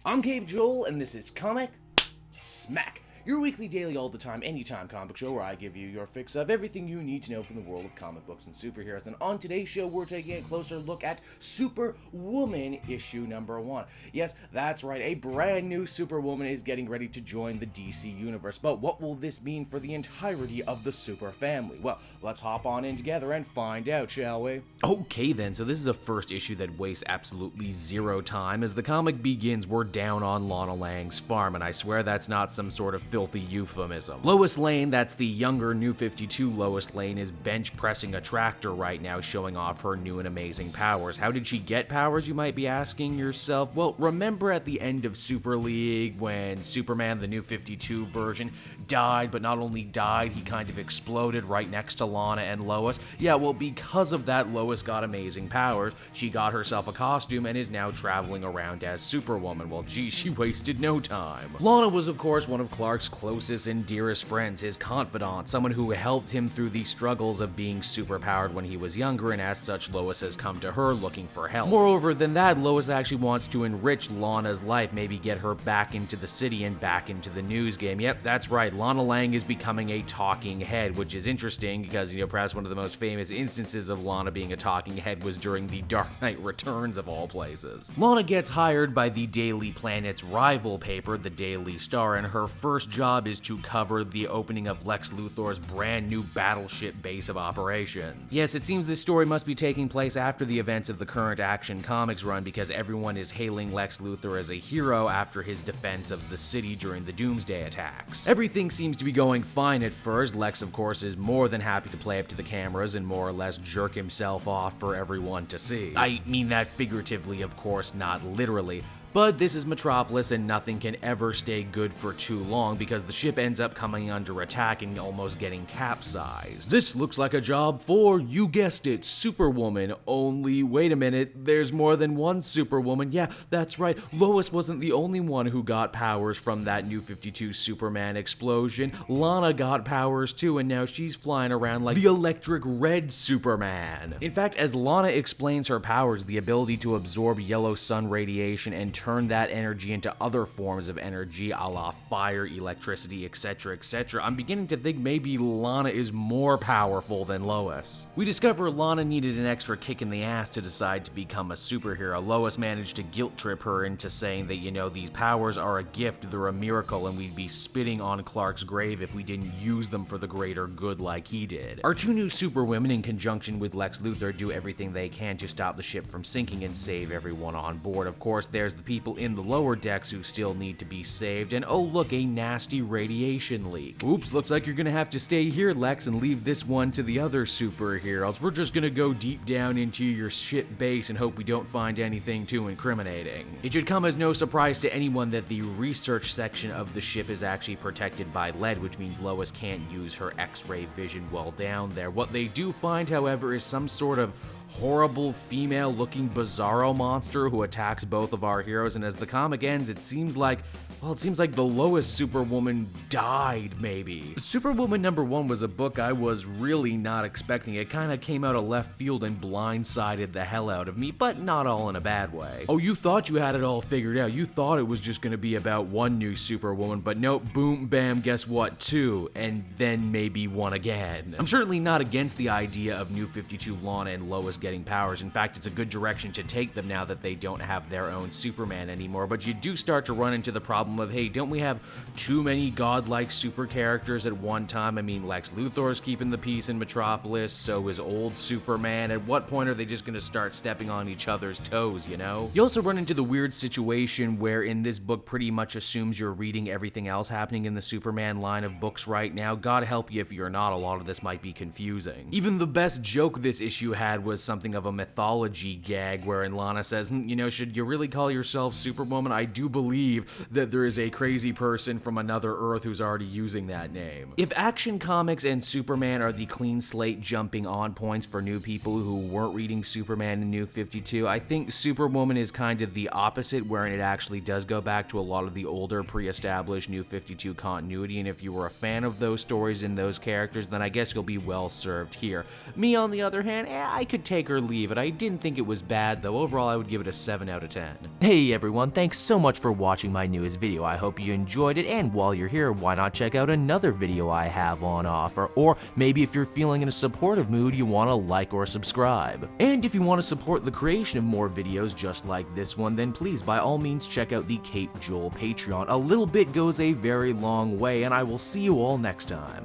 I'm Gabe Joel, and this is Comic Smack, your weekly, daily, all the time, anytime comic show where I give you your fix of everything you need to know from the world of comic books and superheroes. And on today's show, we're taking a closer look at Superwoman issue number 1. Yes, that's right, a brand new Superwoman is getting ready to join the DC universe. But what will this mean for the entirety of the Super family? Well, let's hop on in together and find out, shall we? Okay then, so this is a first issue that wastes absolutely zero time. As the comic begins, we're down on Lana Lang's farm, and I swear that's not some sort of filthy euphemism. Lois Lane, that's the younger New 52 Lois Lane, is bench pressing a tractor right now, showing off her new and amazing powers. How did she get powers, you might be asking yourself? Well, remember at the end of Super League when Superman, the New 52 version, died, but not only died, he kind of exploded right next to Lana and Lois? Yeah, well, because of that, Lois got amazing powers. She got herself a costume and is now traveling around as Superwoman. Well, gee, she wasted no time. Lana was, of course, one of Clark's closest and dearest friends, his confidant, someone who helped him through the struggles of being superpowered when he was younger, and as such, Lois has come to her looking for help. Moreover than that, Lois actually wants to enrich Lana's life, maybe get her back into the city and back into the news game. Yep, that's right, Lana Lang is becoming a talking head, which is interesting because, perhaps one of the most famous instances of Lana being a talking head was during the Dark Knight Returns of all places. Lana gets hired by the Daily Planet's rival paper, the Daily Star, and her first job is to cover the opening of Lex Luthor's brand new battleship base of operations. Yes, it seems this story must be taking place after the events of the current Action Comics run because everyone is hailing Lex Luthor as a hero after his defense of the city during the Doomsday attacks. Everything seems to be going fine at first. Lex, of course, is more than happy to play up to the cameras and more or less jerk himself off for everyone to see. I mean that figuratively, of course, not literally. But this is Metropolis, and nothing can ever stay good for too long because the ship ends up coming under attack and almost getting capsized. This looks like a job for, you guessed it, Superwoman. Only, wait a minute, there's more than one Superwoman. Yeah, that's right, Lois wasn't the only one who got powers from that New 52 Superman explosion. Lana got powers too, and now she's flying around like the electric red Superman. In fact, as Lana explains her powers, the ability to absorb yellow sun radiation and turn that energy into other forms of energy, a la fire, electricity, etc., etc., I'm beginning to think maybe Lana is more powerful than Lois. We discover Lana needed an extra kick in the ass to decide to become a superhero. Lois managed to guilt trip her into saying that, these powers are a gift, they're a miracle, and we'd be spitting on Clark's grave if we didn't use them for the greater good like he did. Our two new Superwomen, in conjunction with Lex Luthor, do everything they can to stop the ship from sinking and save everyone on board. Of course, there's the people in the lower decks who still need to be saved, and oh look, a nasty radiation leak. Oops, looks like you're gonna have to stay here, Lex, and leave this one to the other superheroes. We're just gonna go deep down into your ship base and hope we don't find anything too incriminating. It should come as no surprise to anyone that the research section of the ship is actually protected by lead, which means Lois can't use her X-ray vision while down there. What they do find, however, is some sort of horrible female-looking bizarro monster who attacks both of our heroes, and as the comic ends, it seems like the Lois Superwoman died, maybe. Superwoman number 1 was a book I was really not expecting. It kind of came out of left field and blindsided the hell out of me, but not all in a bad way. Oh, you thought you had it all figured out. You thought it was just going to be about one new Superwoman, but nope, boom, bam, guess what, 2, and then maybe 1 again. I'm certainly not against the idea of New 52 Lana and Lois getting powers. In fact, it's a good direction to take them now that they don't have their own Superman anymore, but you do start to run into the problem of, hey, don't we have too many godlike super characters at one time? I mean, Lex Luthor's keeping the peace in Metropolis, so is old Superman. At what point are they just gonna start stepping on each other's toes, You also run into the weird situation where in this book pretty much assumes you're reading everything else happening in the Superman line of books right now. God help you if you're not, a lot of this might be confusing. Even the best joke this issue had was something of a mythology gag wherein Lana says, you know, should you really call yourself Superwoman? I do believe that there is a crazy person from another Earth who's already using that name. If Action Comics and Superman are the clean slate jumping on points for new people who weren't reading Superman and New 52, I think Superwoman is kind of the opposite, wherein it actually does go back to a lot of the older pre-established New 52 continuity, and if you were a fan of those stories and those characters, then I guess you'll be well served here. Me, on the other hand, I could take or leave it. I didn't think it was bad, though. Overall, I would give it a 7 out of 10. Hey everyone, thanks so much for watching my newest video. I hope you enjoyed it, and while you're here, why not check out another video I have on offer, or maybe if you're feeling in a supportive mood, you want to like or subscribe. And if you want to support the creation of more videos just like this one, then please by all means check out the Cape Joel Patreon. A little bit goes a very long way, and I will see you all next time.